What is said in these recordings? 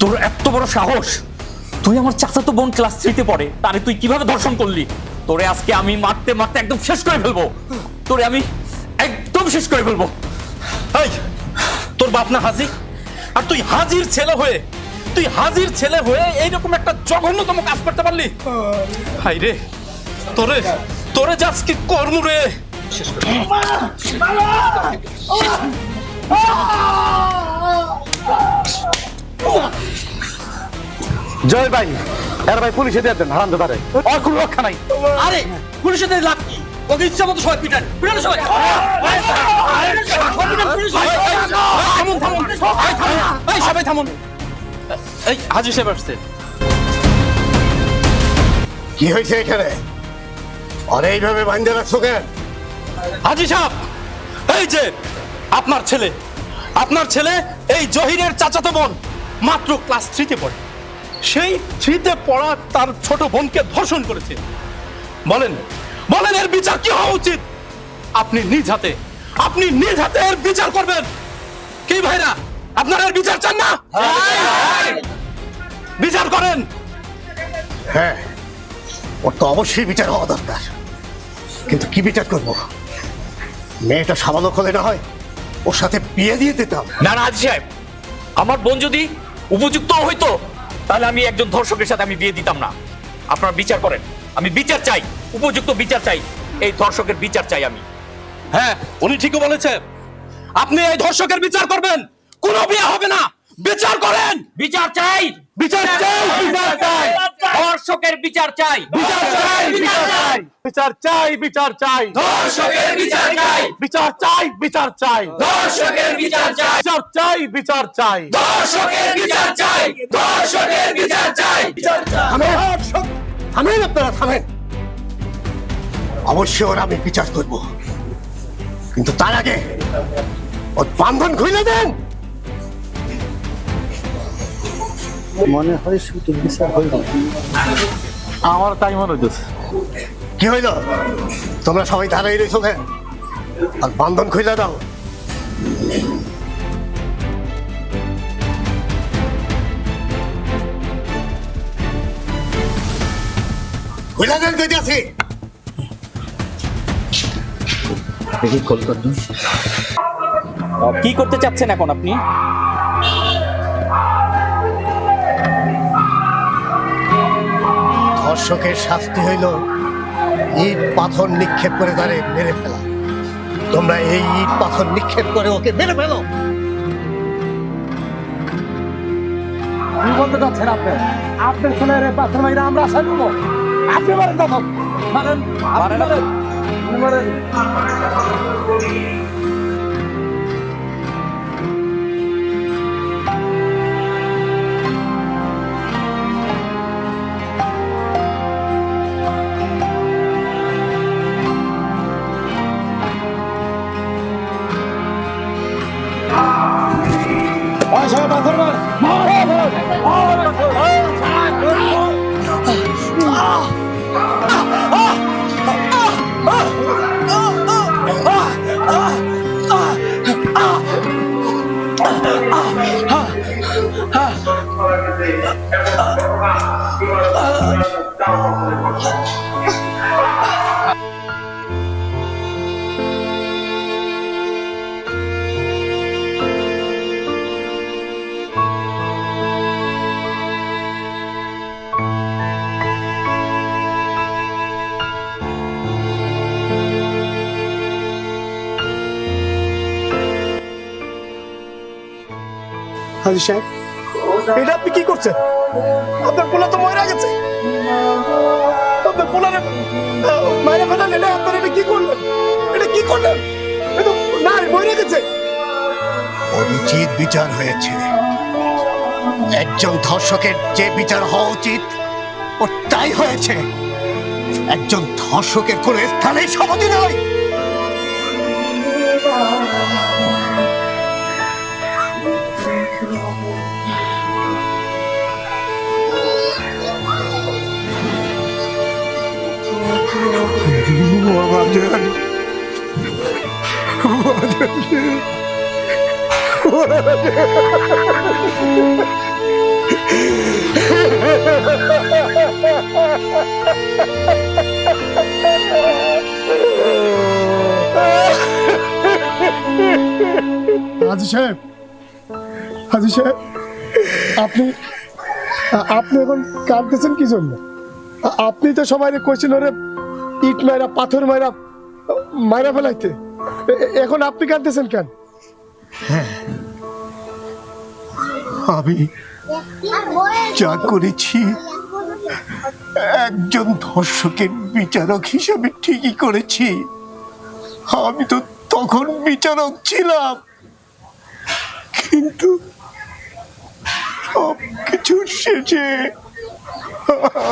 তোর এত বড় সাহস, তুই আমার চাচাতো বোন ক্লাস 3-তে পড়ে, তারে তুই কিভাবে ধর্ষণ করলি? তোরে আজকে আমি মারতে মারতে একদম শেষ করে ফেলবো, তোরে আমি একদম শেষ করে ফেলবো। এই তোর বাপ না হাজি, আর তুই হাজির ছেলে হয়ে এইরকম একটা জঘন্যতম কাজ করতে পারলি? হাই রে, তোরে যাস কি কর্ম রে। জয় ভাই, এর ভাই পুলিশে দিয়ে দেন, হারাম দাদারে, আর কোনো রক্ষা নাই। আরে পুলিশে দিয়ে লাভ কি? ওকে ইচ্ছা মতো সবাই পিটান সবাই। সবাই থামুন। এই হাজি সাহেব আসছে। কি হয়েছে এখানে? আর এইভাবে বাঁধে রাখছো কেন? হাজি সাহেব, এই যে আপনার ছেলে এই জহিরের চাচাতো বোন মাত্র ক্লাস 3-তে পড়ে, সেই 3-তে পড়া তার ছোট বোনকে ধর্ষণ করেছে। বলেন এর বিচার কি হওয়া উচিত? আপনি নিজ হাতে এর বিচার করবেন কি ভাইরা? আপনারা এর বিচার চান না? বিচার করেন। হ্যাঁ, ওর তো অবশ্যই বিচার হওয়া দরকার, কিন্তু কি বিচার করবো? মেয়েটা সামান্য হলে না হয় ওর সাথে বিয়ে দিয়ে দিতাম। না না হাজি সাহেব, আমার বোন যদি উপযুক্ত হইতো তাহলে আমি একজন ধর্ষকের সাথে আমি বিয়ে দিতাম না। আপনারা বিচার করেন, আমি বিচার চাই, উপযুক্ত বিচার চাই, এই ধর্ষকের বিচার চাই আমি। হ্যাঁ, উনি ঠিকই বলেছে, আপনি এই ধর্ষকের বিচার করবেন, কোনো বিয়ে হবে না। বিচার করেন। বিচার চাই, বিচার চাই, বিচার চাই, ধর্ষকের বিচার চাই, বিচার চাই, বিচার চাই, বিচার চাই, বিচার চাই, ধর্ষকের বিচার চাই, বিচার চাই, বিচার চাই, ধর্ষকের বিচার চাই, বিচার চাই, বিচার চাই, ধর্ষকের বিচার চাই, ধর্ষকের বিচার চাই। থামেন আপনারা, থামেন। অবশ্যই ওর আমি বিচার করব, কিন্তু তার আগে ওর বান্ধন খুলে দেন। মনে হয় শুধু বিচার হইল, আমার তাই মনে হইতেছে। কি হইল? তোমরা সবাই দাঁড়াই রয়েছো কেন? আর বান্ধন খুলে দাও। খুলে দেন যদি আছে। কি করতে চাচ্ছেন এখন আপনি? ধর্ষকের শাস্তি হইল ইট পাথর নিক্ষেপ করে তারে মেরে ফেলা। তোমরা এই ইট পাথর নিক্ষেপ করে ওকে মেরে ফেলো। কি বলতে চাচ্ছেন আপনি? আপনার ছেলের পাথর মাইরা আমরা আশা করবো? আপনি মারেন তখন, মারেন, মারেন, মারেন। হাজি সাহেব, এটা আপনি কি করছেন? আপনার পোলা তো মরে গেছে। আপনার পোলারে মায়েরা ফেলেন, এটা আপনার এটা কি করলেন? এটা কি করলেন? এটা না, মরে গেছে। অনুচিত বিচার হয়েছে। একজন ধর্ষকের যে বিচার হওয়া উচিত ওর তাই হয়েছে। একজন ধর্ষকের কোনো স্থানেই সমাধি নয়। বাবাজান, হাজি সাহেব, হাজি সাহেব, আপনি আপনি এখন কাঁদতেছেন কি জন্য? আপনি তো সবাই কইছেন ওরে ইট মাইরা পাথর মাইরা মাইরা ফেলাইতে, এখন আপনি কাঁদতেছেন কেন? আমি যা করেছি একজন ধর্ষকের বিচারক হিসেবে ঠিকই করেছি। আমি তো তখন বিচারক ছিলাম, কিন্তু সব কিছু শেষে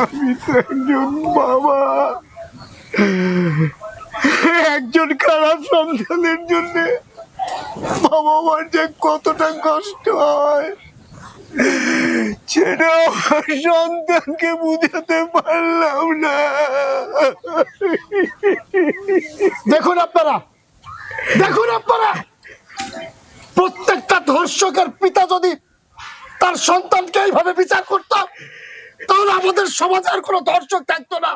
আমি তো একজন বাবা, একজন খারাপ সন্তানের জন্য বাবা মার যে কতটা কষ্ট হয় সেটা আমার সন্তানকে বুঝাতে পারলাম না। দেখুন আপনারা, দেখুন আপনারা, প্রত্যেকটা ধর্ষকের পিতা যদি তার সন্তানকে এইভাবে বিচার করত, তাহলে আমাদের সমাজে আর কোনো ধর্ষক থাকতো না।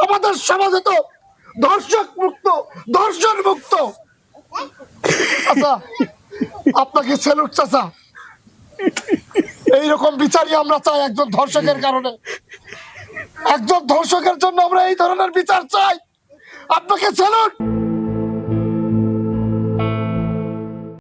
আমাদের সমাজে তো ধর্ষক মুক্ত, ধর্ষণ মুক্ত। আচ্ছা, আপনাকে স্যালুট চাচা। এইরকম বিচারই আমরা চাই একজন ধর্ষকের কারণে। একজন ধর্ষকের জন্য আমরা এই ধরনের বিচার চাই। আপনাকে স্যালুট।